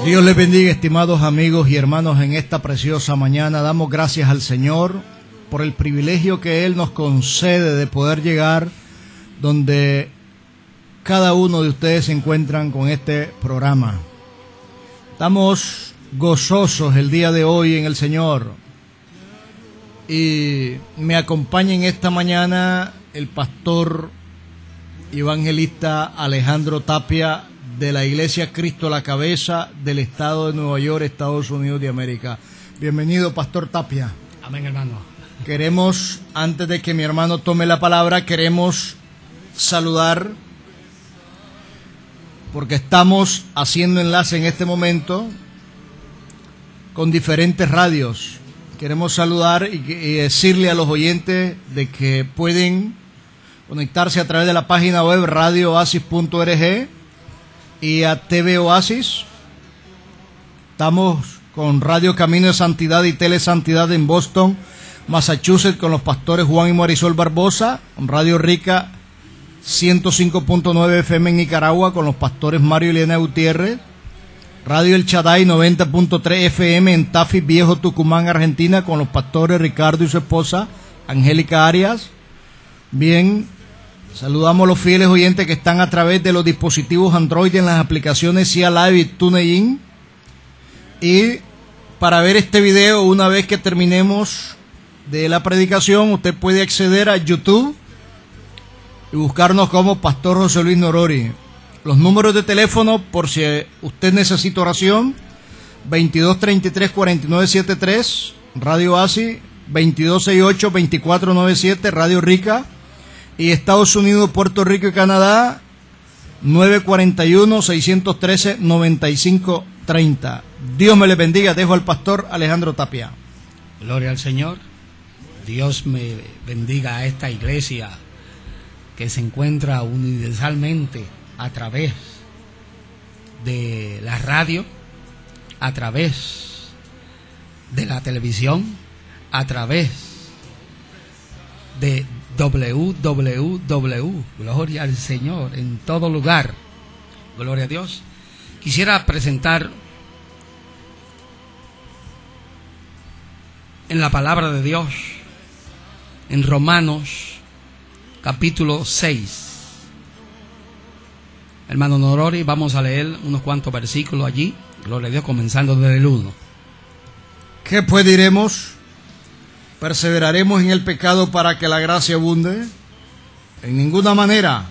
Dios les bendiga, estimados amigos y hermanos, en esta preciosa mañana. Damos gracias al Señor por el privilegio que Él nos concede de poder llegar donde cada uno de ustedes se encuentran con este programa. Estamos gozosos el día de hoy en el Señor y me acompaña en esta mañana el pastor evangelista Alejandro Tapia, de la Iglesia Cristo la Cabeza del estado de Nueva York, Estados Unidos de América. Bienvenido, Pastor Tapia. Amén, hermano. Queremos, antes de que mi hermano tome la palabra, queremos saludar, porque estamos haciendo enlace en este momento con diferentes radios. Queremos saludar y decirle a los oyentes de que pueden conectarse a través de la página web radiooasis.org y a TV Oasis. Estamos con Radio Camino de Santidad y Tele Santidad en Boston, Massachusetts, con los pastores Juan y Marisol Barbosa. Con Radio Rica 105.9 FM en Nicaragua, con los pastores Mario y Elena Gutiérrez. Radio El Shaddai 90.3 FM en Tafí, Viejo, Tucumán, Argentina, con los pastores Ricardo y su esposa Angélica Arias. Bien, saludamos a los fieles oyentes que están a través de los dispositivos Android en las aplicaciones Sia Live y TuneIn. Y para ver este video, una vez que terminemos de la predicación, usted puede acceder a YouTube y buscarnos como Pastor José Luis Norori. Los números de teléfono, por si usted necesita oración: 2233-4973, Radio ASI, 2268-2497, Radio Rica. Y Estados Unidos, Puerto Rico y Canadá, 941-613-9530. Dios me les bendiga. Dejo al pastor Alejandro Tapia. Gloria al Señor. Dios me bendiga a esta iglesia que se encuentra universalmente a través de la radio, a través de la televisión, a través de www. Gloria al Señor en todo lugar. Gloria a Dios. Quisiera presentar en la palabra de Dios, en Romanos capítulo 6. Hermano Norori, vamos a leer unos cuantos versículos allí. Gloria a Dios, comenzando desde el 1. ¿Qué pues diremos? ¿Perseveraremos en el pecado para que la gracia abunde? En ninguna manera,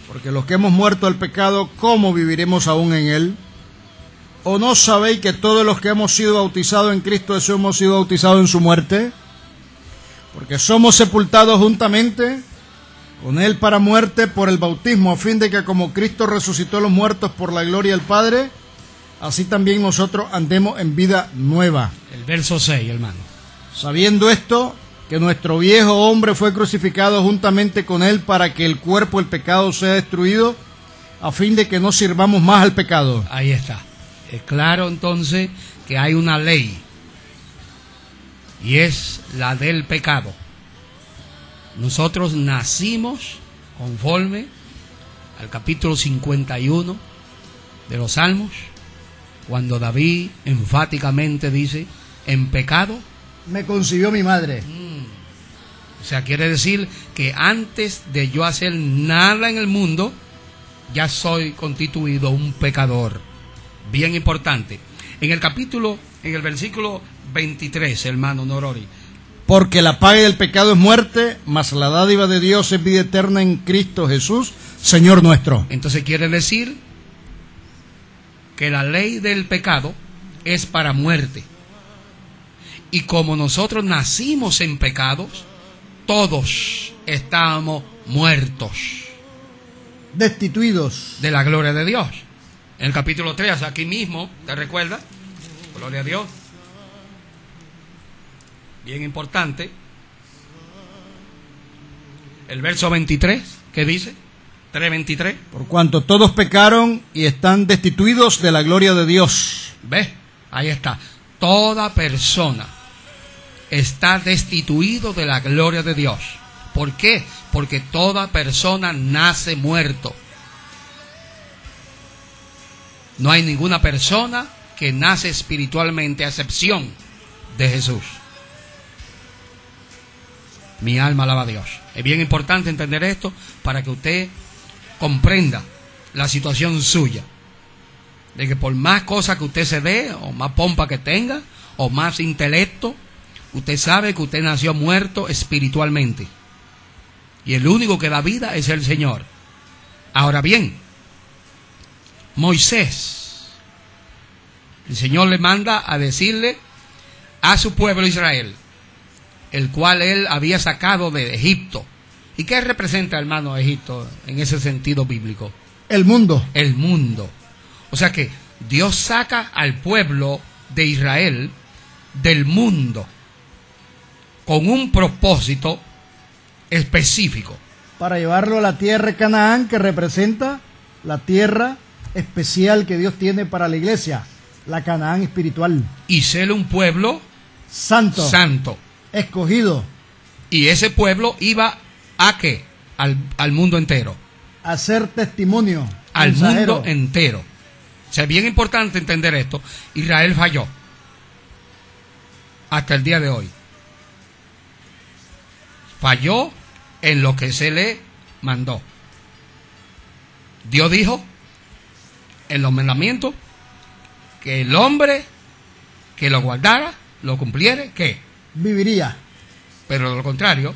porque los que hemos muerto al pecado, ¿cómo viviremos aún en él? ¿O no sabéis que todos los que hemos sido bautizados en Cristo Jesús hemos sido bautizados en su muerte? Porque somos sepultados juntamente con él para muerte por el bautismo, a fin de que como Cristo resucitó a los muertos por la gloria del Padre, así también nosotros andemos en vida nueva. El verso 6, hermano. Sabiendo esto, que nuestro viejo hombre fue crucificado juntamente con él para que el cuerpo del pecado sea destruido, a fin de que no sirvamos más al pecado. Ahí está. Es claro entonces que hay una ley, y es la del pecado. Nosotros nacimos conforme al capítulo 51 de los Salmos, cuando David enfáticamente dice: en pecado me concibió mi madre. O sea, quiere decir que antes de yo hacer nada en el mundo, ya soy constituido un pecador. Bien importante. En el versículo 23, hermano Norori. Porque la paga del pecado es muerte, mas la dádiva de Dios es vida eterna en Cristo Jesús, Señor nuestro. Entonces quiere decir que la ley del pecado es para muerte. Y como nosotros nacimos en pecados, todos estamos muertos, destituidos de la gloria de Dios. En el capítulo 3, aquí mismo, ¿te recuerdas? Gloria a Dios. Bien importante. El verso 23, ¿qué dice? 3:23. Por cuanto todos pecaron y están destituidos de la gloria de Dios. ¿Ves? Ahí está. Toda persona está destituido de la gloria de Dios. ¿Por qué? Porque toda persona nace muerto. No hay ninguna persona que nace espiritualmente a excepción de Jesús. Mi alma alaba a Dios. Es bien importante entender esto para que usted comprenda la situación suya. De que por más cosas que usted se dé, o más pompa que tenga, o más intelecto, usted sabe que usted nació muerto espiritualmente. Y el único que da vida es el Señor. Ahora bien, Moisés, el Señor le manda a decirle a su pueblo Israel, el cual él había sacado de Egipto. ¿Y qué representa, hermano, Egipto en ese sentido bíblico? El mundo. El mundo. O sea que Dios saca al pueblo de Israel del mundo con un propósito específico. Para llevarlo a la tierra de Canaán, que representa la tierra especial que Dios tiene para la iglesia, la Canaán espiritual. Y ser un pueblo santo. Santo. Escogido. Y ese pueblo iba ¿a qué? Al mundo entero. A ser testimonio. Al mensajero. mundo entero. O sea, es bien importante entender esto. Israel falló. Hasta el día de hoy. Falló en lo que se le mandó. Dios dijo en los mandamientos que el hombre que lo guardara, lo cumpliere, ¿qué? Viviría. Pero de lo contrario,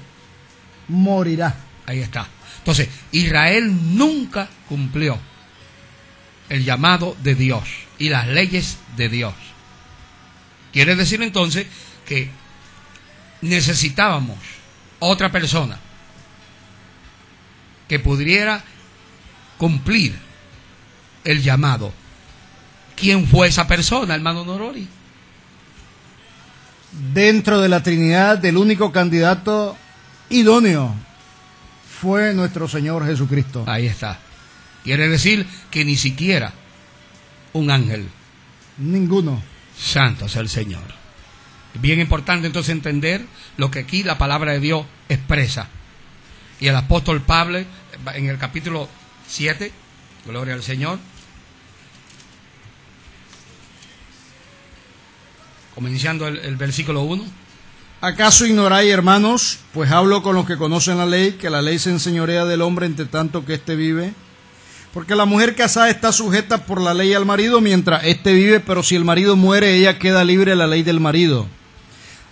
morirá. Ahí está. Entonces, Israel nunca cumplió el llamado de Dios y las leyes de Dios. Quiere decir entonces que necesitábamos otra persona que pudiera cumplir el llamado. ¿Quién fue esa persona, hermano Norori? Dentro de la Trinidad, el único candidato idóneo fue nuestro Señor Jesucristo. Ahí está. Quiere decir que ni siquiera un ángel. Ninguno. Santo es el Señor. Es bien importante entonces entender lo que aquí la palabra de Dios expresa. Y el apóstol Pablo, en el capítulo 7, gloria al Señor, comenzando el versículo 1. ¿Acaso ignoráis, hermanos? Pues hablo con los que conocen la ley, que la ley se enseñorea del hombre entre tanto que éste vive. Porque la mujer casada está sujeta por la ley al marido mientras éste vive, pero si el marido muere, ella queda libre de la ley del marido.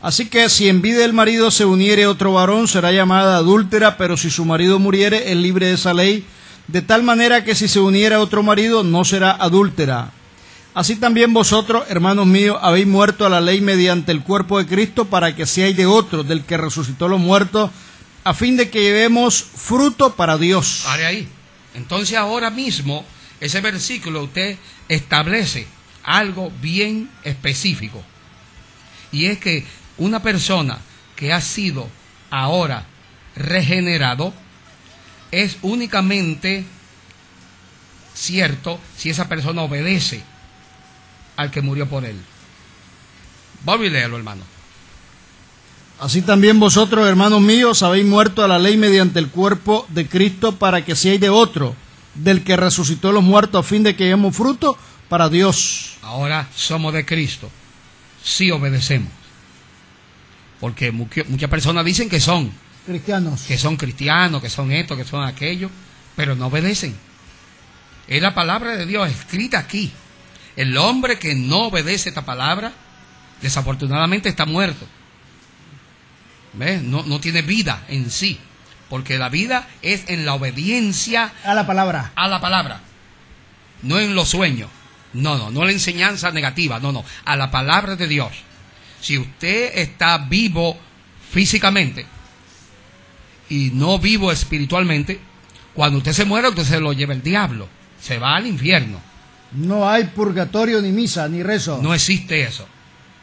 Así que si en vida el marido se uniere otro varón, será llamada adúltera, pero si su marido muriere, es libre de esa ley, de tal manera que si se uniera otro marido, no será adúltera. Así también vosotros, hermanos míos, habéis muerto a la ley mediante el cuerpo de Cristo, para que seáis de otro, del que resucitó los muertos, a fin de que llevemos fruto para Dios. Pare ahí. Entonces ahora mismo, ese versículo usted establece algo bien específico. Y es que una persona que ha sido ahora regenerado es únicamente cierto si esa persona obedece al que murió por él. Vuelve y léelo, hermano. Así también vosotros, hermanos míos, habéis muerto a la ley mediante el cuerpo de Cristo, para que seáis de otro, del que resucitó los muertos, a fin de que llevemos fruto para Dios. Ahora somos de Cristo, sí obedecemos. Porque muchas personas dicen que son cristianos, que son esto, que son aquello, pero no obedecen. Es la palabra de Dios escrita aquí. El hombre que no obedece esta palabra, desafortunadamente está muerto. ¿Ves? No tiene vida en sí, porque la vida es en la obediencia a la palabra. A la palabra, no en los sueños, no en la enseñanza negativa, no, a la palabra de Dios. Si usted está vivo físicamente y no vivo espiritualmente, cuando usted se muera, usted se lo lleva el diablo, se va al infierno. No hay purgatorio, ni misa, ni rezo. No existe eso.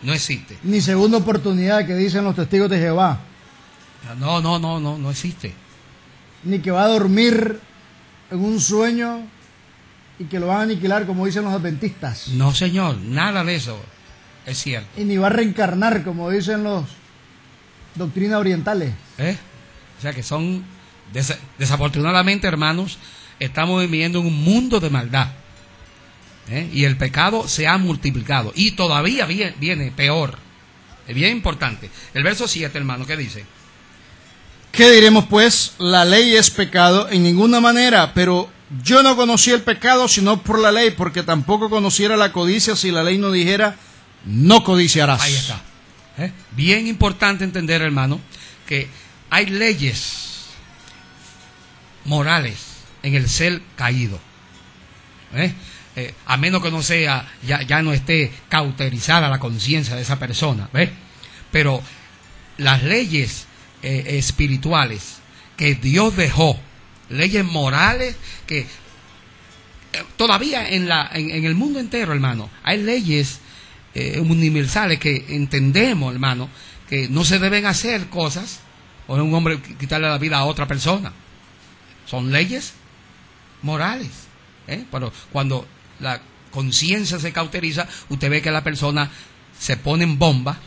No existe. Ni segunda oportunidad que dicen los testigos de Jehová. No existe. Ni que va a dormir en un sueño y que lo van a aniquilar, como dicen los adventistas. No, señor, nada de eso es cierto. Y ni va a reencarnar, como dicen los doctrinas orientales. O sea que son, desafortunadamente, hermanos, estamos viviendo en un mundo de maldad. Y el pecado se ha multiplicado. Y todavía viene peor. Es bien importante. El verso 7, hermano, ¿qué dice? ¿Qué diremos pues? La ley es pecado en ninguna manera, pero yo no conocí el pecado sino por la ley, porque tampoco conociera la codicia si la ley no dijera, no codiciarás. Ahí está. Bien importante entender, hermano, que hay leyes morales en el ser caído. A menos que no sea, ya no esté cauterizada la conciencia de esa persona. Pero las leyes espirituales que Dios dejó, leyes morales que todavía en el mundo entero, hermano, hay leyes universales que entendemos, hermano, que no se deben hacer cosas o un hombre quitarle la vida a otra persona. Son leyes morales. Pero cuando la conciencia se cauteriza, usted ve que la persona se pone en bomba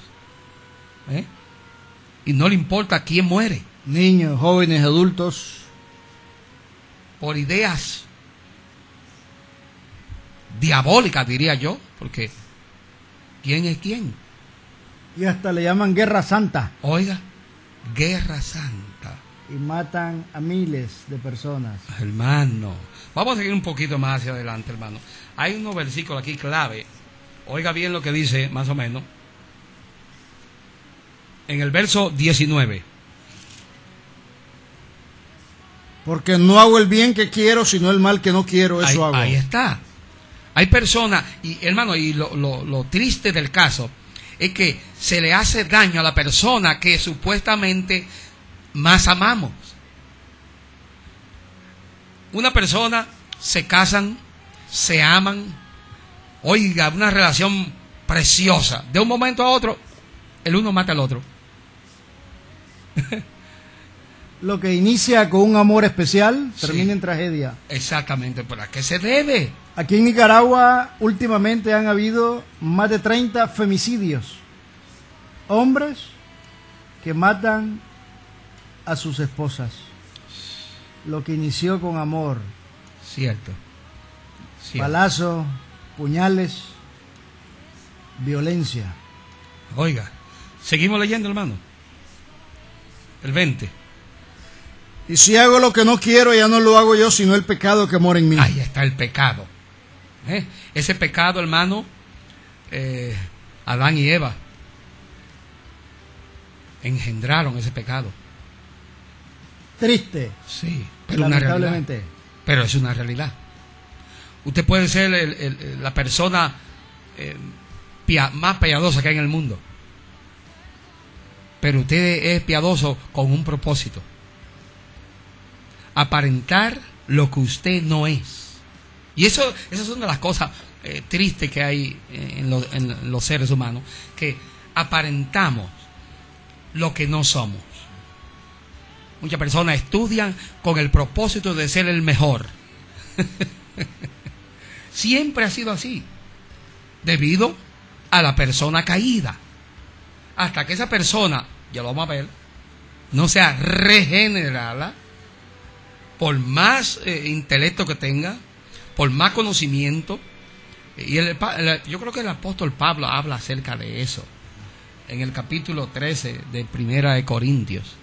y no le importa quién muere. Niños, jóvenes, adultos. Por ideas diabólicas, diría yo, porque ¿quién es quién? Y hasta le llaman guerra santa. Oiga, guerra santa. Y matan a miles de personas. Hermano, vamos a seguir un poquito más hacia adelante, hermano. Hay unos versículos aquí clave. Oiga bien lo que dice, más o menos. En el verso 19. Porque no hago el bien que quiero, sino el mal que no quiero, eso hago. Ahí está. Hay personas, y hermano, y lo triste del caso es que se le hace daño a la persona que supuestamente más amamos. Una persona, se casan, se aman, oiga, una relación preciosa. De un momento a otro, el uno mata al otro. Lo que inicia con un amor especial termina en tragedia. Exactamente, ¿pero a qué se debe? Aquí en Nicaragua últimamente han habido más de 30 femicidios. Hombres que matan a sus esposas. Lo que inició con amor. Cierto. Balazos, puñales, violencia. Oiga, seguimos leyendo, hermano. El 20. Y si hago lo que no quiero, ya no lo hago yo, sino el pecado que mora en mí. Ahí está el pecado. Ese pecado, hermano, Adán y Eva engendraron ese pecado. Triste. Sí, pero lamentablemente. Una realidad. Pero es una realidad. Usted puede ser la persona más piadosa que hay en el mundo, pero usted es piadoso con un propósito: aparentar lo que usted no es. Y esas son de las cosas tristes que hay en los seres humanos, que aparentamos lo que no somos. Muchas personas estudian con el propósito de ser el mejor. Siempre ha sido así, debido a la persona caída. Hasta que esa persona, ya lo vamos a ver, no sea regenerada, por más intelecto que tenga, por más conocimiento. Y yo creo que el apóstol Pablo habla acerca de eso en el capítulo 13 de Primera de Corintios.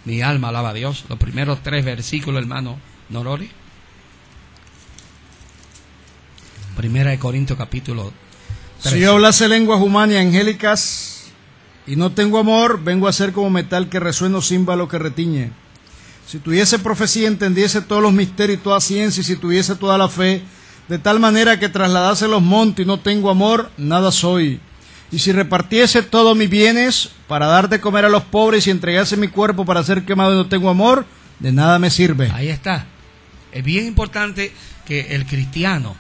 Mi alma alaba a Dios. Los primeros 3 versículos, hermano Norori. Primera de Corintios capítulo 13. Si yo hablase lenguas humanas y angélicas y no tengo amor, vengo a ser como metal que resuena, címbalo que retiñe. Si tuviese profecía, entendiese todos los misterios y toda ciencia, y si tuviese toda la fe, de tal manera que trasladase los montes y no tengo amor, nada soy. Y si repartiese todos mis bienes para dar de comer a los pobres y entregase mi cuerpo para ser quemado y no tengo amor, de nada me sirve. Ahí está. Es bien importante que el cristiano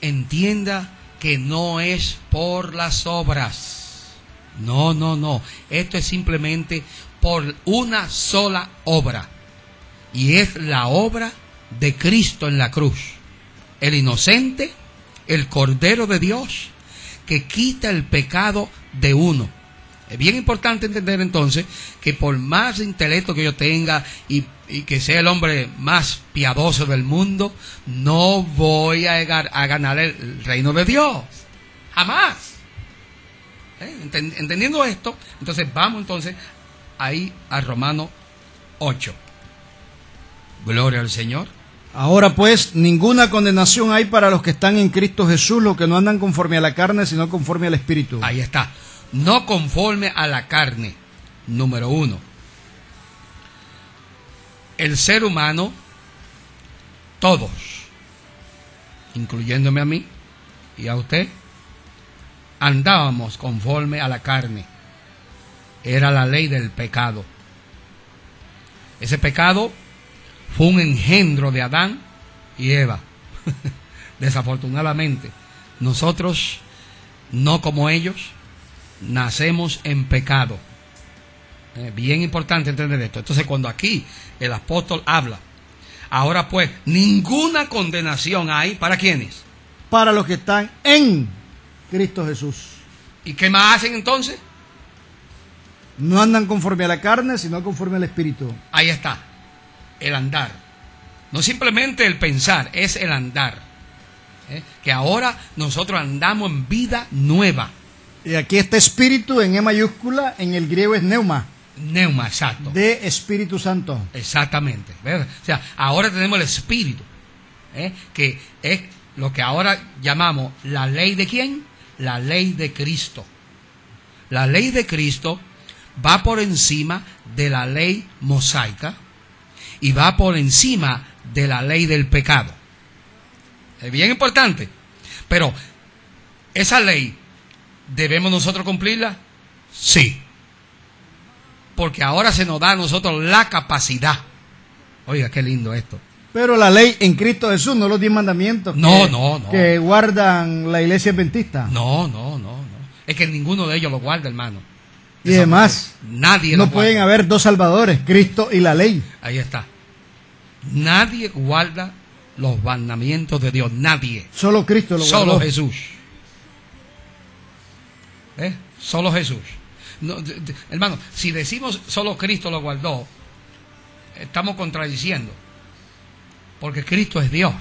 entienda que no es por las obras. No. Esto es simplemente por una sola obra. Y es la obra de Cristo en la cruz. El inocente, el Cordero de Dios, que quita el pecado de uno. Es bien importante entender entonces que por más intelecto que yo tenga y que sea el hombre más piadoso del mundo, no voy a ganar el reino de Dios. Jamás. Entendiendo esto, entonces vamos entonces ahí a Romanos 8. Gloria al Señor. Ahora pues, ninguna condenación hay para los que están en Cristo Jesús, los que no andan conforme a la carne, sino conforme al Espíritu. Ahí está. No conforme a la carne. Número 1. El ser humano, todos, incluyéndome a mí y a usted, andábamos conforme a la carne. Era la ley del pecado. Ese pecado fue un engendro de Adán y Eva. Desafortunadamente, nosotros, no como ellos, nacemos en pecado. Bien importante entender esto. Entonces, cuando aquí el apóstol habla, ahora pues, ninguna condenación hay, ¿para quiénes? Para los que están en Cristo Jesús. ¿Y qué más hacen entonces? No andan conforme a la carne, sino conforme al Espíritu. Ahí está, el andar. No simplemente el pensar, es el andar. Que ahora nosotros andamos en vida nueva. Y aquí está espíritu en E mayúscula, en el griego es neuma. Neuma, exacto. De Espíritu Santo. Exactamente. ¿Verdad? O sea, ahora tenemos el Espíritu, que es lo que ahora llamamos la ley de ¿quién? La ley de Cristo. La ley de Cristo va por encima de la ley mosaica y va por encima de la ley del pecado. Es bien importante. Pero esa ley, ¿debemos nosotros cumplirla? Sí. Porque ahora se nos da a nosotros la capacidad. Oiga, qué lindo esto. Pero la ley en Cristo Jesús, no los 10 mandamientos no. Que guardan la iglesia adventista. No. Es que ninguno de ellos lo guarda, hermano. Y además, nadie no pueden haber dos salvadores, Cristo y la ley. Ahí está. Nadie guarda los mandamientos de Dios, nadie. Solo Cristo lo guardó. Solo Jesús. Solo Jesús. No, hermano, si decimos solo Cristo lo guardó, estamos contradiciendo. Porque Cristo es Dios.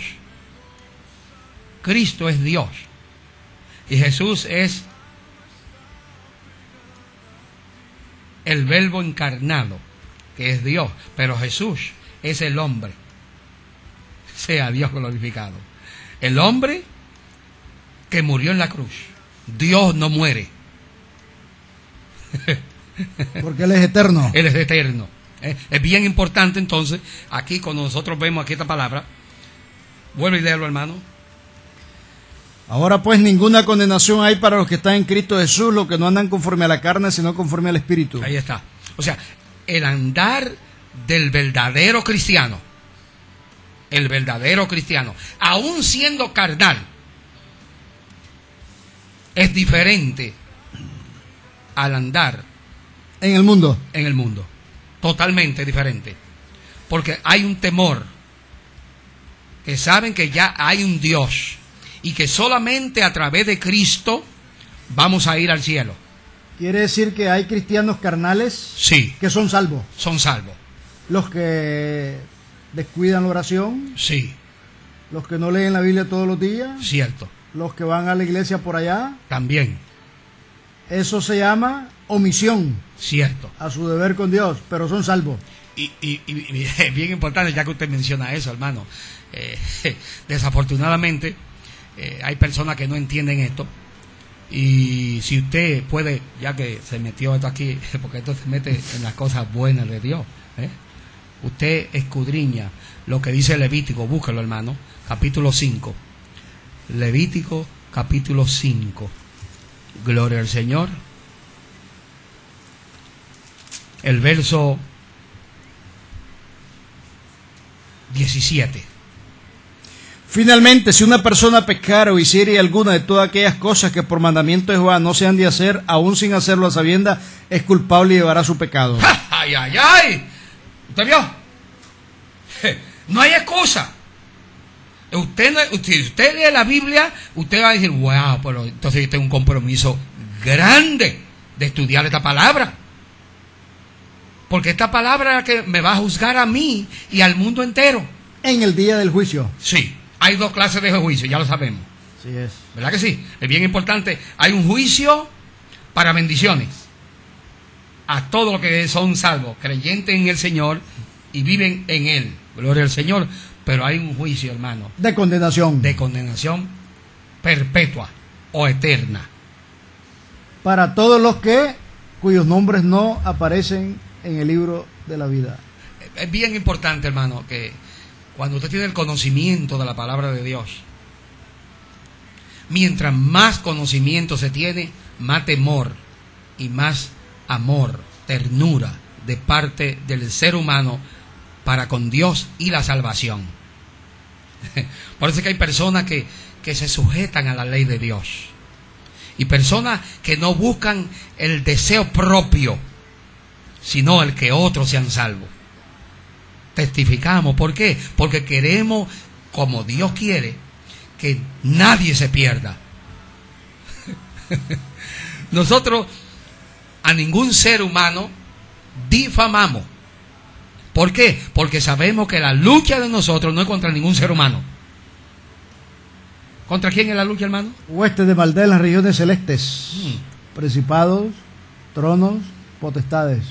Cristo es Dios. Y Jesús es el Verbo encarnado, que es Dios. Pero Jesús es el hombre. Sea Dios glorificado. El hombre que murió en la cruz. Dios no muere. Porque Él es eterno. Él es eterno. Es bien importante entonces, aquí cuando nosotros vemos aquí esta palabra, vuelve y léelo, hermano. Ahora pues ninguna condenación hay para los que están en Cristo Jesús, los que no andan conforme a la carne, sino conforme al Espíritu. Ahí está. O sea, el andar del verdadero cristiano, aún siendo carnal, es diferente al andar en el mundo. Totalmente diferente. Porque hay un temor, que saben que ya hay un Dios y que solamente a través de Cristo vamos a ir al cielo. ¿Quiere decir que hay cristianos carnales? Sí. Que son salvos. Son salvos. Los que descuidan la oración. Sí. Los que no leen la Biblia todos los días. Cierto. Los que van a la iglesia por allá. También. Eso se llama omisión. Cierto. A su deber con Dios, pero son salvos. Y bien importante, ya que usted menciona eso, hermano. Desafortunadamente, hay personas que no entienden esto. Y si usted puede, ya que se metió esto aquí, porque esto se mete en las cosas buenas de Dios, usted escudriña lo que dice Levítico, búsquelo, hermano, capítulo 5. Levítico, capítulo 5. Gloria al Señor. El verso 17. Finalmente, si una persona pecare o hiciere alguna de todas aquellas cosas que por mandamiento de Jehová no se han de hacer, aún sin hacerlo a sabienda, es culpable y llevará su pecado. ¡Ay, ay, ay! ¿Usted vio? No hay excusa. Si usted lee la Biblia, usted va a decir, wow, pero entonces yo tengo un compromiso grande de estudiar esta palabra. Porque esta palabra es la que me va a juzgar a mí y al mundo entero. En el día del juicio. Sí, hay dos clases de juicio, ya lo sabemos. Sí es. ¿Verdad que sí? Es bien importante. Hay un juicio para bendiciones a todos los que son salvos, creyentes en el Señor y viven en Él. Gloria al Señor. Pero hay un juicio, hermano, De condenación. de condenación perpetua o eterna. Para todos los cuyos nombres no aparecen en el libro de la vida. Es bien importante, hermano, que cuando usted tiene el conocimiento de la palabra de Dios, mientras más conocimiento se tiene, más temor y más amor, ternura de parte del ser humano para con Dios y la salvación. Por eso es que hay personas que se sujetan a la ley de Dios y personas que no buscan el deseo propio, sino el que otros sean salvos. Testificamos, ¿por qué? Porque queremos, como Dios quiere, que nadie se pierda. Nosotros a ningún ser humano difamamos. ¿Por qué? Porque sabemos que la lucha de nosotros no es contra ningún ser humano. ¿Contra quién es la lucha, hermano? Huestes de maldad en las regiones celestes. Principados, tronos, potestades.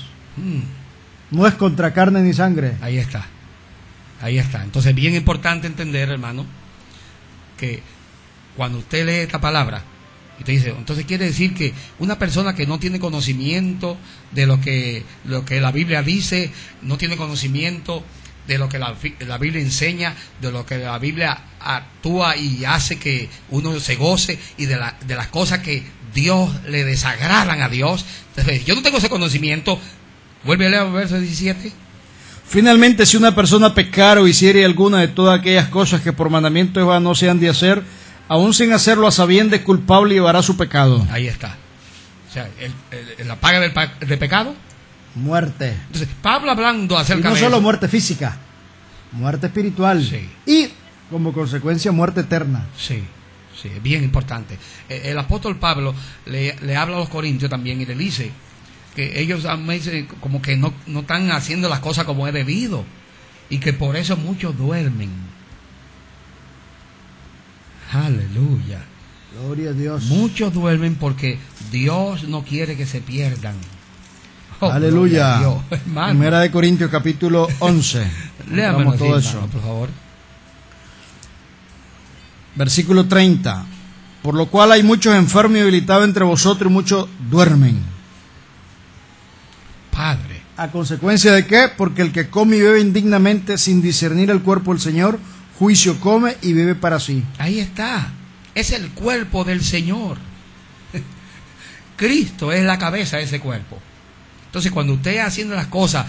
No es contra carne ni sangre. Ahí está. Ahí está. Entonces, bien importante entender, hermano, que cuando usted lee esta palabra y te dice, entonces quiere decir que una persona que no tiene conocimiento de lo que la Biblia dice, no tiene conocimiento de lo que la Biblia enseña, de lo que la Biblia actúa y hace que uno se goce y de las cosas que Dios le desagradan a Dios. Entonces, yo no tengo ese conocimiento. Vuelve a leer el verso 17. Finalmente, si una persona pecara o hiciere alguna de todas aquellas cosas que por mandamiento de Jehová no se han de hacer, aún sin hacerlo a sabiendas, culpable llevará su pecado. Ahí está. O sea, la paga del pecado, muerte. Entonces, Pablo hablando acerca y no de solo eso, muerte física, muerte espiritual. Sí. Y, como consecuencia, muerte eterna. Sí, sí, es bien importante. El apóstol Pablo le habla a los corintios también y le dice que ellos como que no están haciendo las cosas como es debido y que por eso muchos duermen. Aleluya. Gloria a Dios. Muchos duermen porque Dios no quiere que se pierdan. Oh, aleluya. Dios, Primera de Corintios capítulo 11. Léamelo todo así, eso. hermano, por favor. Versículo 30. Por lo cual hay muchos enfermos y debilitados entre vosotros y muchos duermen. Padre. ¿A consecuencia de qué? Porque el que come y bebe indignamente sin discernir el cuerpo del Señor, juicio come y bebe para sí. Ahí está. Es el cuerpo del Señor. Cristo es la cabeza de ese cuerpo. Entonces, cuando usted haciendo las cosas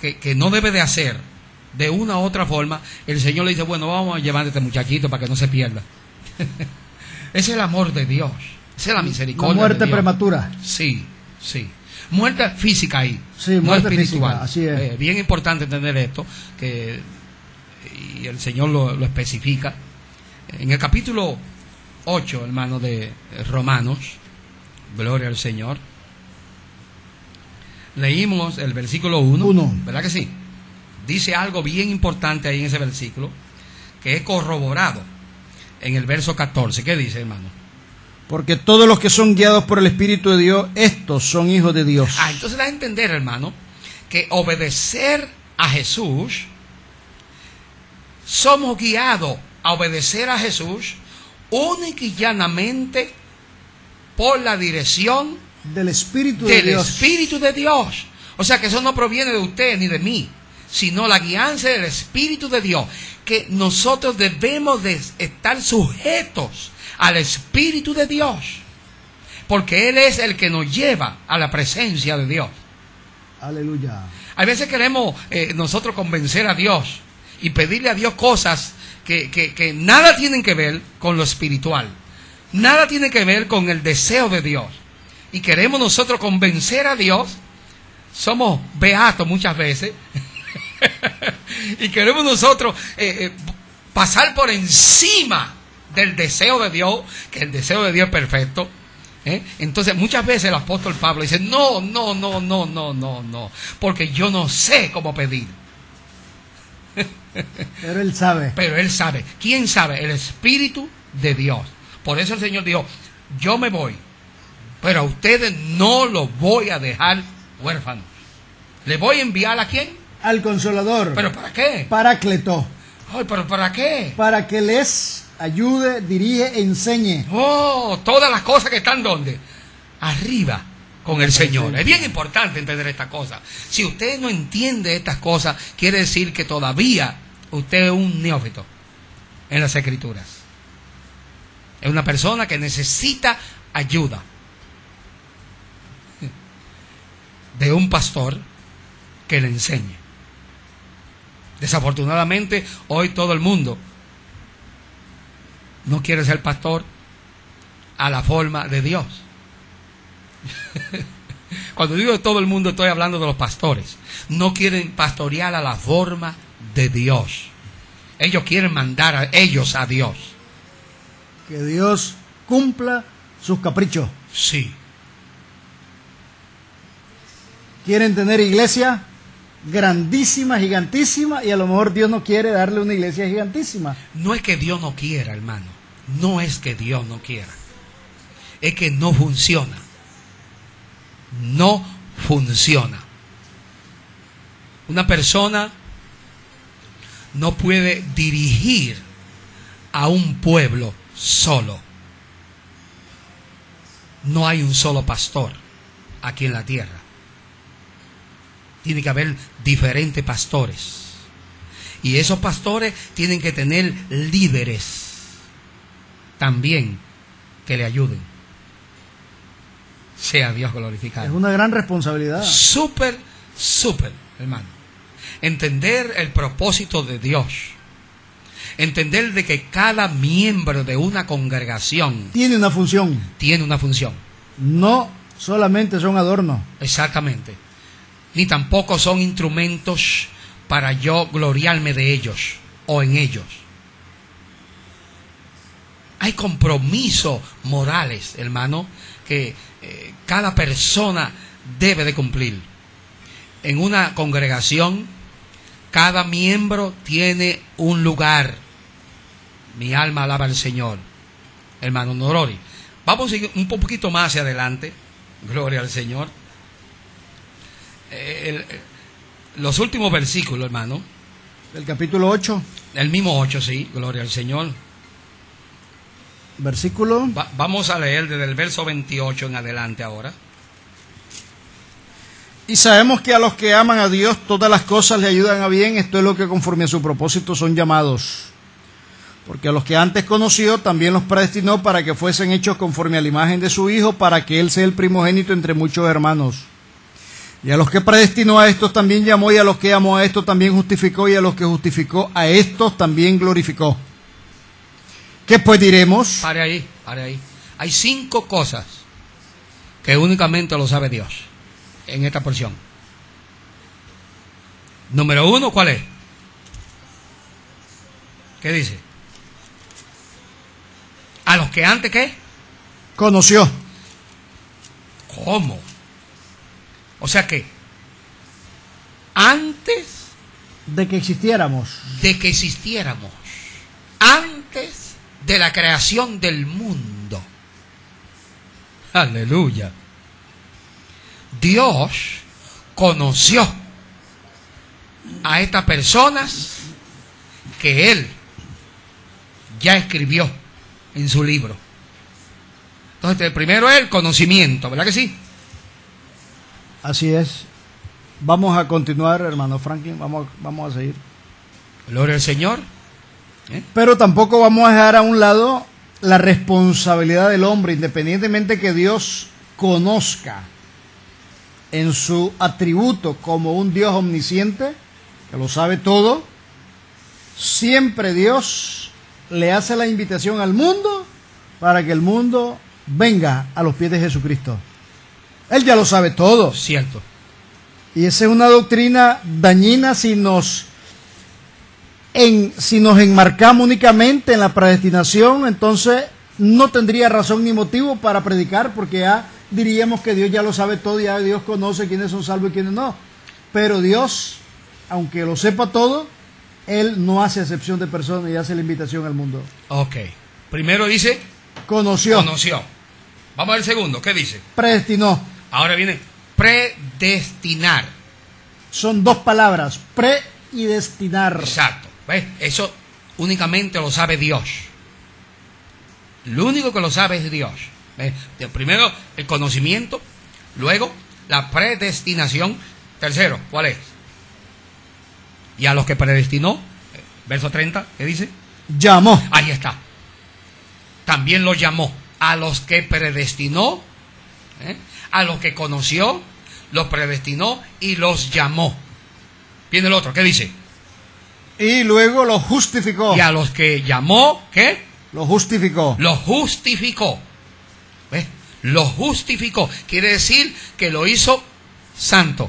que no debe de hacer de una u otra forma, el Señor le dice, bueno, vamos a llevar a este muchachito para que no se pierda. Es el amor de Dios. Esa es la misericordia. La muerte de Dios. prematura. Sí, sí. Muerte física ahí, sí, no muerte espiritual. Física, así es. Bien importante entender esto, y el Señor lo especifica. En el capítulo 8, hermano, de Romanos, gloria al Señor, leímos el versículo 1, ¿verdad que sí? Dice algo bien importante ahí en ese versículo, que es corroborado en el verso 14. ¿Qué dice, hermano? Porque todos los que son guiados por el Espíritu de Dios, estos son hijos de Dios. Entonces da a entender, hermano, que obedecer a Jesús, somos guiados a obedecer a Jesús única y llanamente por la dirección del Espíritu de Dios. Espíritu de Dios. O sea que eso no proviene de usted ni de mí, sino la guianza del Espíritu de Dios, que nosotros debemos de estar sujetos al Espíritu de Dios, porque Él es el que nos lleva a la presencia de Dios. Aleluya. A veces queremos nosotros convencer a Dios y pedirle a Dios cosas que nada tienen que ver con lo espiritual, nada tiene que ver con el deseo de Dios, y queremos nosotros convencer a Dios. Somos beatos muchas veces y queremos nosotros pasar por encima del deseo de Dios, que el deseo de Dios es perfecto, Entonces muchas veces el apóstol Pablo dice, no, porque yo no sé cómo pedir. Pero él sabe. Pero él sabe. ¿Quién sabe? El Espíritu de Dios. Por eso el Señor dijo, yo me voy, pero a ustedes no los voy a dejar huérfanos. ¿Le voy a enviar a quién? Al Consolador. ¿Pero para qué? Paráclito. Ay, ¿pero para qué? Para que les ayude, dirige, enseñe. Oh, todas las cosas que están ¿dónde? Arriba con el Señor. Es bien importante entender estas cosas. Si usted no entiende estas cosas, quiere decir que todavía usted es un neófito en las Escrituras. Es una persona que necesita ayuda de un pastor que le enseñe. Desafortunadamente, hoy todo el mundo no quiere ser pastor a la forma de Dios. Cuando digo todo el mundo, estoy hablando de los pastores. No quieren pastorear a la forma de Dios. Ellos quieren mandar a ellos a Dios. Que Dios cumpla sus caprichos. Sí. Quieren tener iglesia grandísima, gigantísima, y a lo mejor Dios no quiere darle una iglesia gigantísima. No es que Dios no quiera, hermano. No es que Dios no quiera. Es que no funciona. No funciona. Una persona no puede dirigir a un pueblo solo. No hay un solo pastor aquí en la tierra. Tiene que haber diferentes pastores. Y esos pastores tienen que tener líderes también que le ayuden. Sea Dios glorificado. Es una gran responsabilidad. Súper, hermano. Entender el propósito de Dios. Entender de que cada miembro de una congregación tiene una función. Tiene una función. No solamente son adornos. Exactamente. Ni tampoco son instrumentos para yo gloriarme de ellos o en ellos. Hay compromisos morales, hermano, que cada persona debe de cumplir. En una congregación, cada miembro tiene un lugar. Mi alma alaba al Señor. Hermano Norori. Vamos a ir un poquito más hacia adelante. Gloria al Señor. Los últimos versículos, hermano. El capítulo 8. El mismo 8, sí. Gloria al Señor. Versículo. Vamos a leer desde el verso 28 en adelante ahora. Y sabemos que a los que aman a Dios todas las cosas le ayudan a bien. Esto es lo que conforme a su propósito son llamados. Porque a los que antes conoció también los predestinó para que fuesen hechos conforme a la imagen de su Hijo, para que Él sea el primogénito entre muchos hermanos. Y a los que predestinó a estos también llamó, y a los que amó a estos también justificó, y a los que justificó a estos también glorificó. ¿Qué pues diremos? Pare ahí. Hay 5 cosas que únicamente lo sabe Dios en esta porción. Número 1, ¿cuál es? ¿Qué dice? A los que antes, ¿qué? Conoció. ¿Cómo? O sea que antes de que existiéramos, antes de la creación del mundo. Aleluya. Dios conoció a estas personas que Él ya escribió en su libro. Entonces, el primero es el conocimiento, ¿verdad que sí? Así es. Vamos a continuar, hermano Franklin, vamos a seguir. Gloria al Señor. Pero tampoco vamos a dejar a un lado la responsabilidad del hombre, independientemente que Dios conozca en su atributo como un Dios omnisciente, que lo sabe todo. Siempre Dios le hace la invitación al mundo para que el mundo venga a los pies de Jesucristo. Él ya lo sabe todo. Cierto. Y esa es una doctrina dañina si nos enmarcamos únicamente en la predestinación. Entonces no tendría razón ni motivo para predicar, porque ya diríamos que Dios ya lo sabe todo, ya Dios conoce quiénes son salvos y quiénes no. Pero Dios, aunque lo sepa todo, Él no hace excepción de personas y hace la invitación al mundo. Ok. Primero dice... Conoció. Vamos al segundo. ¿Qué dice? Predestinó. Ahora viene predestinar. Son dos palabras, pre y destinar. Exacto. ¿Ves? Eso únicamente lo sabe Dios. Lo único que lo sabe es Dios. ¿Ves? Primero el conocimiento, luego la predestinación. Tercero, ¿cuál es? Y a los que predestinó, verso 30, ¿qué dice? Llamó. Ahí está. También los llamó. A los que predestinó, a los que conoció, los predestinó y los llamó. Viene el otro, ¿qué dice? Y luego los justificó. Y a los que llamó, ¿qué? Los justificó. Los justificó. ¿Ves? Los justificó. Quiere decir que lo hizo santo.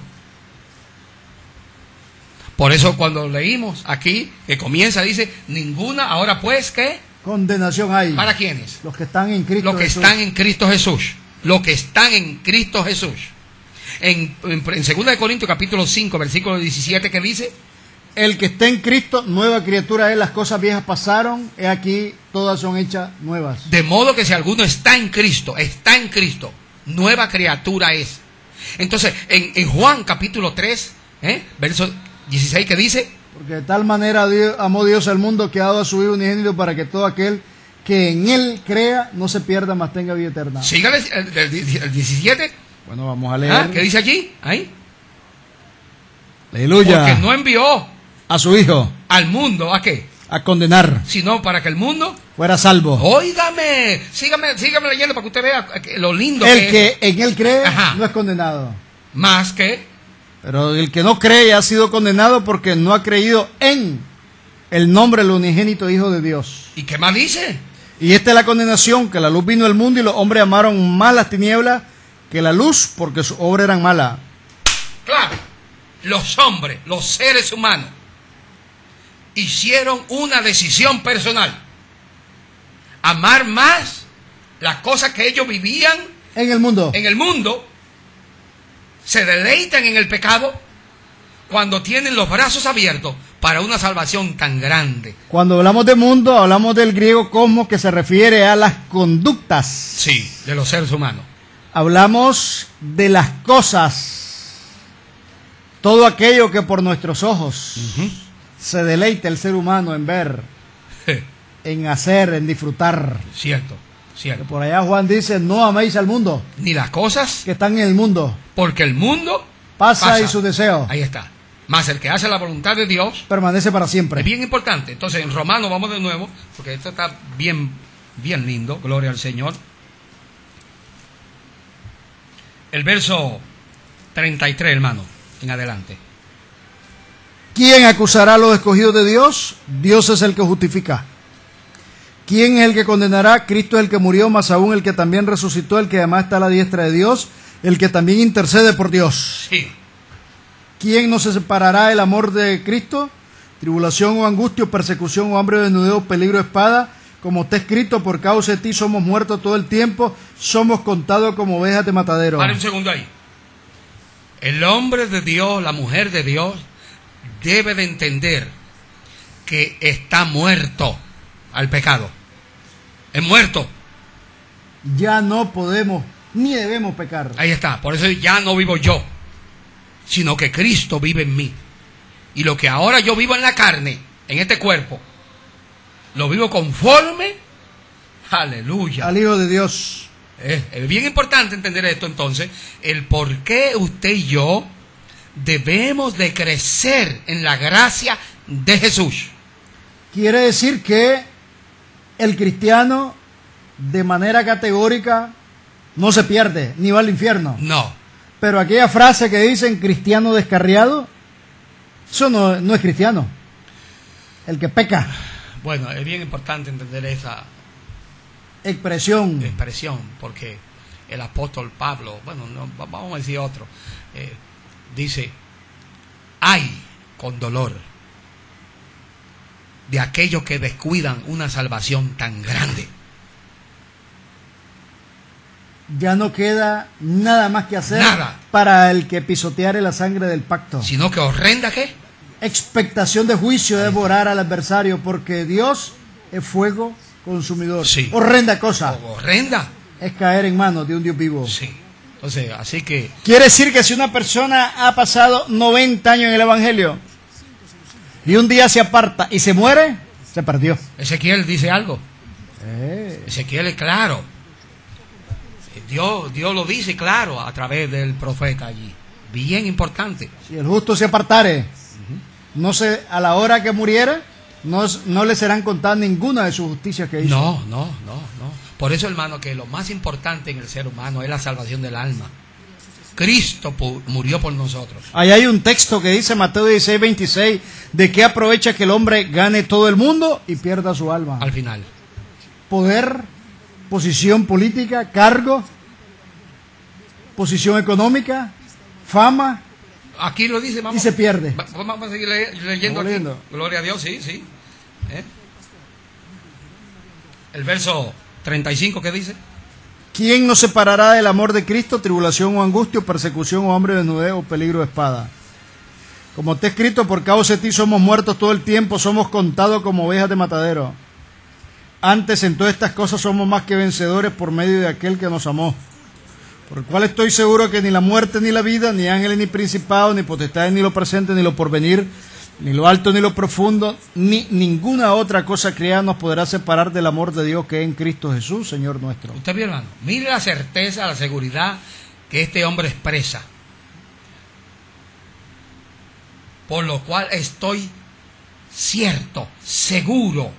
Por eso cuando leímos aquí, que comienza, dice, ninguna, ahora pues, ¿qué? Condenación hay. ¿Para quiénes? Los que están en Cristo Los que Jesús. están en Cristo Jesús. Los que están en Cristo Jesús. En 2 Corintios capítulo 5, versículo 17, ¿qué dice? El que está en Cristo, nueva criatura es, las cosas viejas pasaron, he aquí, todas son hechas nuevas. De modo que si alguno está en Cristo, nueva criatura es. Entonces, en Juan capítulo 3, verso 16, ¿qué dice? Porque de tal manera amó Dios al mundo que ha dado a su Hijo unigénito para que todo aquel que en Él crea no se pierda, mas tenga vida eterna. Sígale el 17. Bueno, vamos a leer. ¿Qué dice allí? Ahí. Aleluya. Porque no envió a su Hijo al mundo, ¿a qué? A condenar, Sino para que el mundo fuera salvo. Óigame, sígame leyendo para que usted vea lo lindo el que es. En Él cree, Ajá, no es condenado. Más que... Pero el que no cree ha sido condenado porque no ha creído en el nombre del unigénito Hijo de Dios. ¿Y qué más dice? Y esta es la condenación, que la luz vino al mundo y los hombres amaron más las tinieblas que la luz, porque sus obras eran malas. Claro, los hombres, los seres humanos, hicieron una decisión personal. Amar más las cosas que ellos vivían En el mundo. Se deleitan en el pecado cuando tienen los brazos abiertos para una salvación tan grande. Cuando hablamos de mundo, hablamos del griego cosmos, que se refiere a las conductas. Sí, de los seres humanos. Hablamos de las cosas, todo aquello que por nuestros ojos se deleita el ser humano en ver, en hacer, en disfrutar. Cierto. Que por allá Juan dice, no améis al mundo, ni las cosas que están en el mundo, porque el mundo pasa y su deseo. Ahí está. Más el que hace la voluntad de Dios permanece para siempre. Es bien importante. Entonces en Romanos vamos de nuevo, porque esto está bien lindo. Gloria al Señor. El verso 33, hermano, en adelante. ¿Quién acusará a los escogidos de Dios? Dios es el que justifica. ¿Quién es el que condenará? Cristo es el que murió, más aún el que también resucitó, el que además está a la diestra de Dios, el que también intercede por Dios. Sí. ¿Quién nos separará del amor de Cristo? Tribulación o angustia, o persecución o hambre o desnudez, o peligro de espada. Como está escrito, por causa de ti somos muertos todo el tiempo, somos contados como ovejas de matadero. Para un segundo ahí. El hombre de Dios, la mujer de Dios, debe de entender que está muerto al pecado. Es muerto. Ya no podemos ni debemos pecar. Ahí está. Por eso ya no vivo yo, sino que Cristo vive en mí. Y lo que ahora yo vivo en la carne, en este cuerpo, lo vivo conforme, aleluya, al Hijo de Dios. Es bien importante entender esto entonces, el por qué usted y yo debemos de crecer en la gracia de Jesús. Quiere decir que el cristiano de manera categórica no se pierde, ni va al infierno. No. Pero aquella frase que dicen cristiano descarriado, eso no es cristiano. El que peca. Bueno, es bien importante entender esa expresión, porque el apóstol Pablo, bueno, no, vamos a decir otro, dice, ay, con dolor de aquellos que descuidan una salvación tan grande. Ya no queda nada más que hacer Nada. para el que pisoteare la sangre del pacto. Sino que horrenda, ¿qué? Expectación de juicio de devorar al adversario, porque Dios es fuego consumidor. Sí. Horrenda cosa Horrenda. es caer en manos de un Dios vivo. Sí. O sea, así que Quiere decir que si una persona ha pasado 90 años en el Evangelio y un día se aparta y se muere, se perdió. Ezequiel dice algo. Ezequiel es claro. Dios lo dice claro a través del profeta allí. Bien importante. Si el justo se apartare, a la hora que muriera, no le serán contadas ninguna de sus justicias que hizo. No. Por eso, hermano, que lo más importante en el ser humano es la salvación del alma. Cristo murió por nosotros. Ahí hay un texto que dice, Mateo 16:26, ¿de qué aprovecha que el hombre gane todo el mundo y pierda su alma? Al final. Poder, posición política, cargo, posición económica, fama, Aquí lo dice, vamos. y se pierde. Vamos a seguir leyendo Vamos aquí. leyendo. Gloria a Dios, sí. El verso 35, ¿qué dice? ¿Quién nos separará del amor de Cristo? Tribulación o angustia, o persecución o hambre, desnudez o peligro de espada. Como está escrito, por causa de ti somos muertos todo el tiempo, somos contados como ovejas de matadero. Antes en todas estas cosas somos más que vencedores por medio de aquel que nos amó. Por el cual estoy seguro que ni la muerte ni la vida, ni ángeles ni principados, ni potestades, ni lo presente, ni lo porvenir, ni lo alto ni lo profundo, ni ninguna otra cosa creada nos podrá separar del amor de Dios que es en Cristo Jesús, Señor nuestro. Usted vio, hermano, mire la certeza, la seguridad que este hombre expresa. Por lo cual estoy cierto, seguro.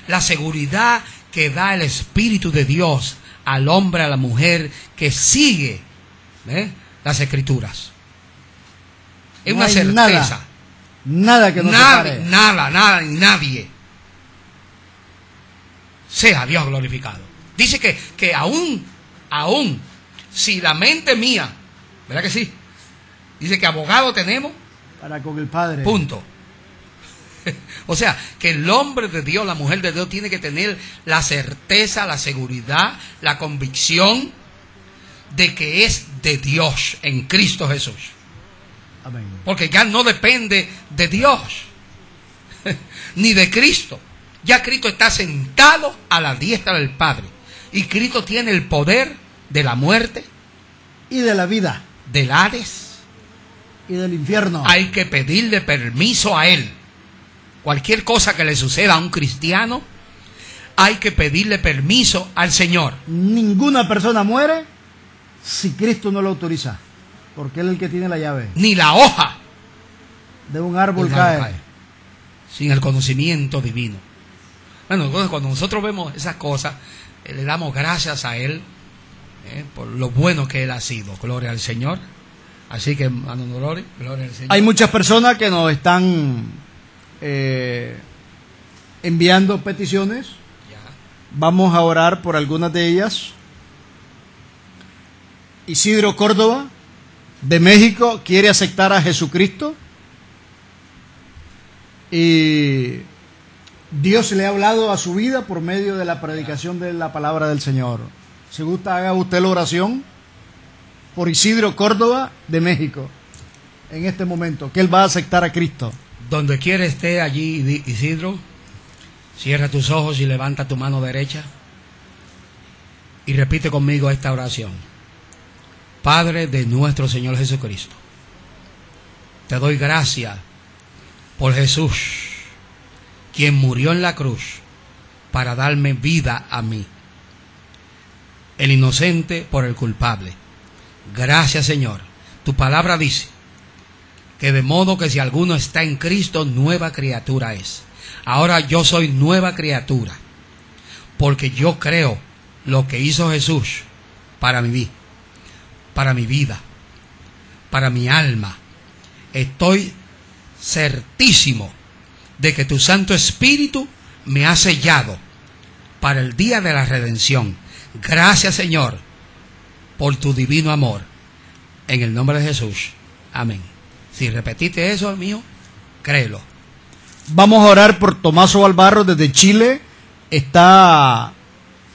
La seguridad que da el Espíritu de Dios al hombre, a la mujer que sigue las Escrituras. Es No una hay certeza. Nada que nos separe. Nada, ni nadie. Sea Dios glorificado. Dice que aún, si la mente mía, ¿verdad que sí? Dice que abogado tenemos. Para con el Padre. Punto. O sea, que el hombre de Dios, la mujer de Dios, tiene que tener la certeza, la seguridad, la convicción de que es de Dios en Cristo Jesús. Amén. Porque ya no depende de Dios, ni de Cristo. Ya Cristo está sentado a la diestra del Padre. Y Cristo tiene el poder de la muerte, Y de la vida. del Hades. Y del infierno. Hay que pedirle permiso a Él. Cualquier cosa que le suceda a un cristiano, hay que pedirle permiso al Señor. Ninguna persona muere si Cristo no lo autoriza. Porque Él es el que tiene la llave. Ni la hoja De un árbol del árbol cae. cae sin el conocimiento divino. Bueno, entonces cuando nosotros vemos esas cosas, le damos gracias a Él por lo bueno que Él ha sido. Gloria al Señor. Así que, hermano, gloria al Señor. Hay muchas personas que nos están enviando peticiones. Ya. Vamos a orar por algunas de ellas. Isidro Córdoba, de México, quiere aceptar a Jesucristo. Y Dios le ha hablado a su vida por medio de la predicación de la palabra del Señor. Si gusta, haga usted la oración por Isidro Córdoba, de México, en este momento, que él va a aceptar a Cristo. Donde quiera esté allí, Isidro, cierra tus ojos y levanta tu mano derecha y repite conmigo esta oración. Padre de nuestro Señor Jesucristo, te doy gracias por Jesús, quien murió en la cruz para darme vida a mí, el inocente por el culpable. Gracias, Señor. Tu palabra dice que de modo que si alguno está en Cristo, nueva criatura es. Ahora yo soy nueva criatura, porque yo creo lo que hizo Jesús para mi vida, para mi alma. Estoy certísimo de que tu Santo Espíritu me ha sellado para el día de la redención. Gracias, Señor, por tu divino amor. En el nombre de Jesús. Amén. Si repetiste eso, mío, créelo. Vamos a orar por Tomaso Albarro desde Chile. Está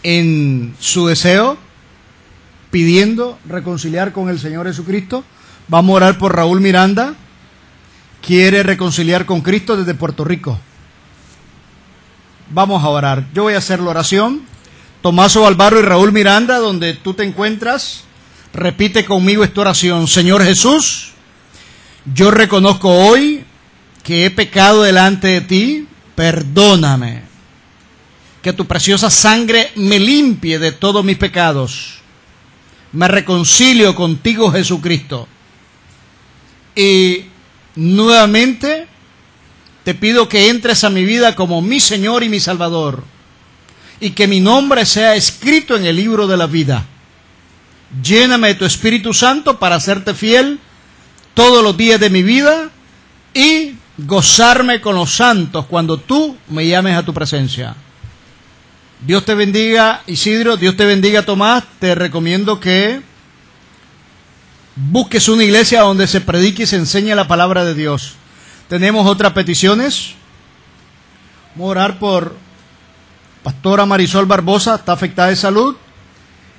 en su deseo pidiendo reconciliar con el Señor Jesucristo. Vamos a orar por Raúl Miranda. Quiere reconciliar con Cristo desde Puerto Rico. Vamos a orar. Yo voy a hacer la oración. Tomaso Alvaro y Raúl Miranda, donde tú te encuentras, repite conmigo esta oración. Señor Jesús, yo reconozco hoy que he pecado delante de ti. Perdóname. Que tu preciosa sangre me limpie de todos mis pecados. Me reconcilio contigo, Jesucristo. Y nuevamente te pido que entres a mi vida como mi Señor y mi Salvador, y que mi nombre sea escrito en el libro de la vida. Lléname de tu Espíritu Santo para serte fiel todos los días de mi vida y gozarme con los santos cuando tú me llames a tu presencia. Dios te bendiga, Isidro. Dios te bendiga, Tomás. Te recomiendo que busques una iglesia donde se predique y se enseñe la palabra de Dios. Tenemos otras peticiones. Vamos a orar por Pastora Marisol Barbosa, está afectada de salud.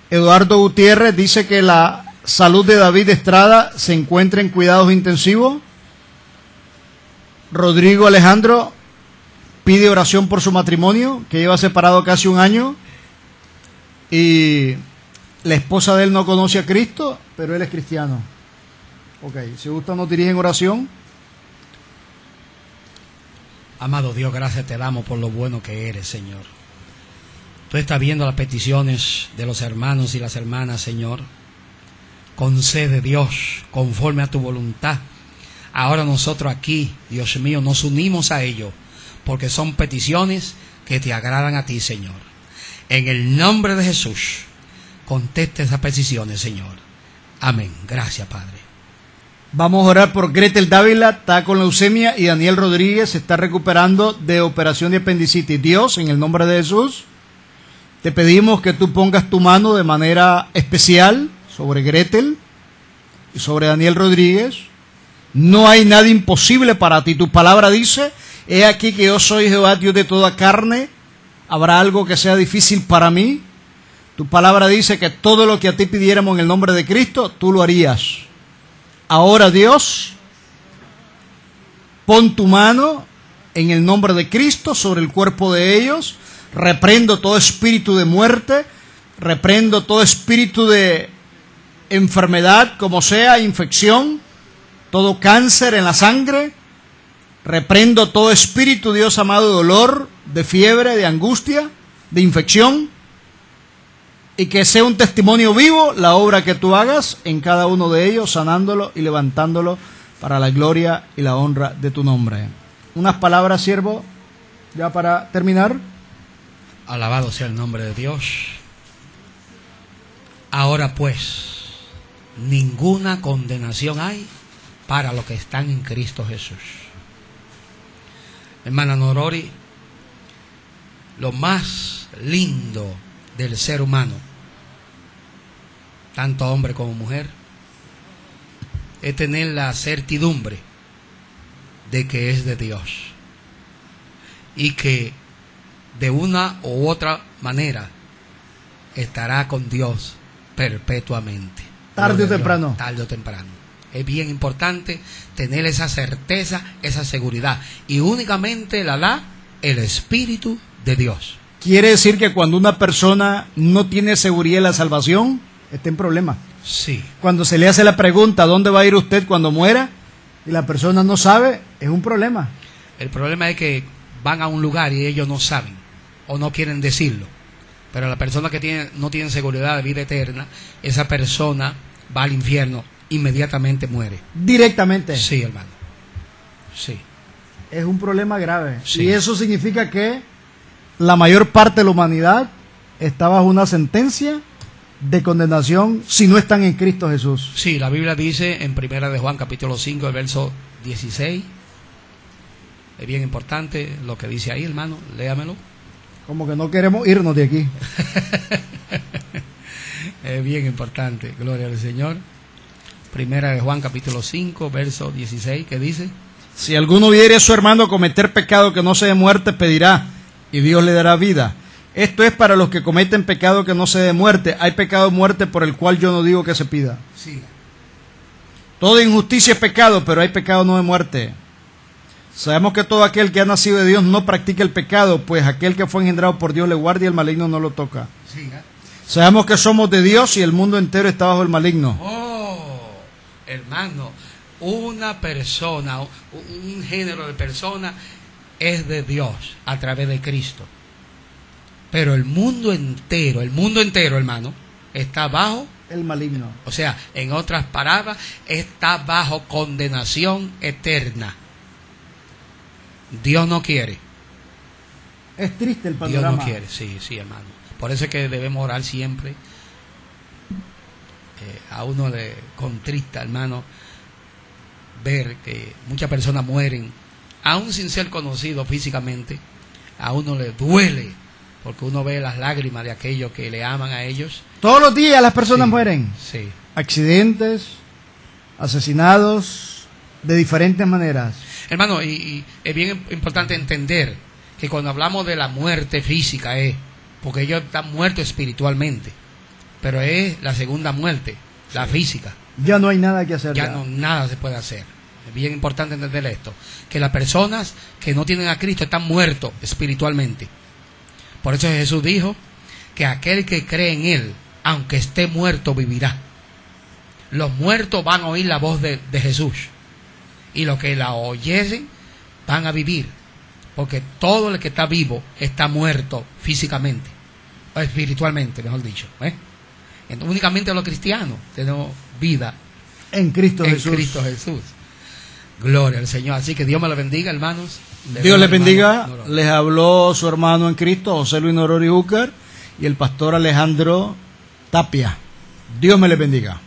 Eduardo Gutiérrez dice que la salud de David Estrada se encuentra en cuidados intensivos. Rodrigo Alejandro pide oración por su matrimonio, que lleva separado casi un año. Y la esposa de él no conoce a Cristo, pero él es cristiano. Ok, si gusta nos dirigen oración. Amado Dios, gracias te damos por lo bueno que eres, Señor. Tú estás viendo las peticiones de los hermanos y las hermanas, Señor. Concede, Dios, conforme a tu voluntad. Ahora nosotros aquí, Dios mío, nos unimos a ellos, porque son peticiones que te agradan a ti, Señor. En el nombre de Jesús, conteste esas peticiones, Señor. Amén. Gracias, Padre. Vamos a orar por Gretel Dávila, está con leucemia, y Daniel Rodríguez se está recuperando de operación de apendicitis. Dios, en el nombre de Jesús, te pedimos que tú pongas tu mano de manera especial sobre Gretel y sobre Daniel Rodríguez. No hay nada imposible para ti. Tu palabra dice, he aquí que yo soy Jehová, Dios de toda carne. ¿Habrá algo que sea difícil para mí? Tu palabra dice que todo lo que a ti pidiéramos en el nombre de Cristo, tú lo harías. Ahora, Dios, pon tu mano en el nombre de Cristo sobre el cuerpo de ellos. Reprendo todo espíritu de muerte, reprendo todo espíritu de enfermedad, como sea, infección, todo cáncer en la sangre. Reprendo todo espíritu, Dios amado, de dolor, de fiebre, de angustia, de infección. Y que sea un testimonio vivo la obra que tú hagas en cada uno de ellos, sanándolo y levantándolo para la gloria y la honra de tu nombre. Unas palabras, siervo, ya para terminar. Alabado sea el nombre de Dios. Ahora pues, ninguna condenación hay para los que están en Cristo Jesús. Hermana Norori, lo más lindo del ser humano, tanto hombre como mujer, es tener la certidumbre de que es de Dios y que de una u otra manera estará con Dios perpetuamente. Tarde o temprano. Tarde o temprano. Es bien importante tener esa certeza, esa seguridad, y únicamente la da el Espíritu de Dios. Quiere decir que cuando una persona no tiene seguridad en la salvación, está en problema. Sí. Cuando se le hace la pregunta, ¿dónde va a ir usted cuando muera? Y la persona no sabe, es un problema. El problema es que van a un lugar y ellos no saben o no quieren decirlo. Pero la persona que no tiene seguridad de vida eterna, esa persona va al infierno, inmediatamente muere. Directamente. Sí, hermano. Sí. Es un problema grave. Sí. Y eso significa que la mayor parte de la humanidad está bajo una sentencia de condenación si no están en Cristo Jesús. Sí, la Biblia dice en 1 de Juan capítulo 5, el verso 16. Es bien importante lo que dice ahí, hermano. Léamelo. Como que no queremos irnos de aquí. Es bien importante. Gloria al Señor. 1 de Juan capítulo 5, verso 16, ¿qué dice? Si alguno viere a su hermano cometer pecado que no sea de muerte, pedirá, y Dios le dará vida. Esto es para los que cometen pecado que no se dé muerte. Hay pecado de muerte por el cual yo no digo que se pida. Siga. Toda injusticia es pecado, pero hay pecado no de muerte. Sabemos que todo aquel que ha nacido de Dios no practica el pecado, pues aquel que fue engendrado por Dios le guarda y el maligno no lo toca. Siga. Sabemos que somos de Dios y el mundo entero está bajo el maligno. Oh, hermano, una persona, un género de persona es de Dios a través de Cristo. Pero el mundo entero, hermano, está bajo El maligno. O sea, en otras palabras, está bajo condenación eterna. Dios no quiere. Es triste el panorama. Dios no quiere, sí, hermano. Por eso es que debemos orar siempre. A uno le contrista, hermano, ver que muchas personas mueren, aún sin ser conocidos físicamente. A uno le duele, porque uno ve las lágrimas de aquellos que le aman a ellos. Todos los días las personas mueren. Sí. Accidentes, asesinados, de diferentes maneras. Hermano, y es bien importante entender que cuando hablamos de la muerte física porque ellos están muertos espiritualmente, pero es la segunda muerte, la física. Ya no hay nada que hacer. Ya no, nada se puede hacer. Es bien importante entender esto, que las personas que no tienen a Cristo están muertos espiritualmente. Por eso Jesús dijo que aquel que cree en Él, aunque esté muerto, vivirá. Los muertos van a oír la voz de Jesús, y los que la oyeren van a vivir, porque todo el que está vivo está muerto físicamente, o espiritualmente, mejor dicho. Entonces, únicamente los cristianos tenemos vida en Cristo Jesús. Cristo Jesús. Gloria al Señor. Así que Dios me lo bendiga, hermanos. Dios les bendiga. Les habló su hermano en Cristo, José Luis Norori Júcar, y el pastor Alejandro Tapia. Dios me les bendiga.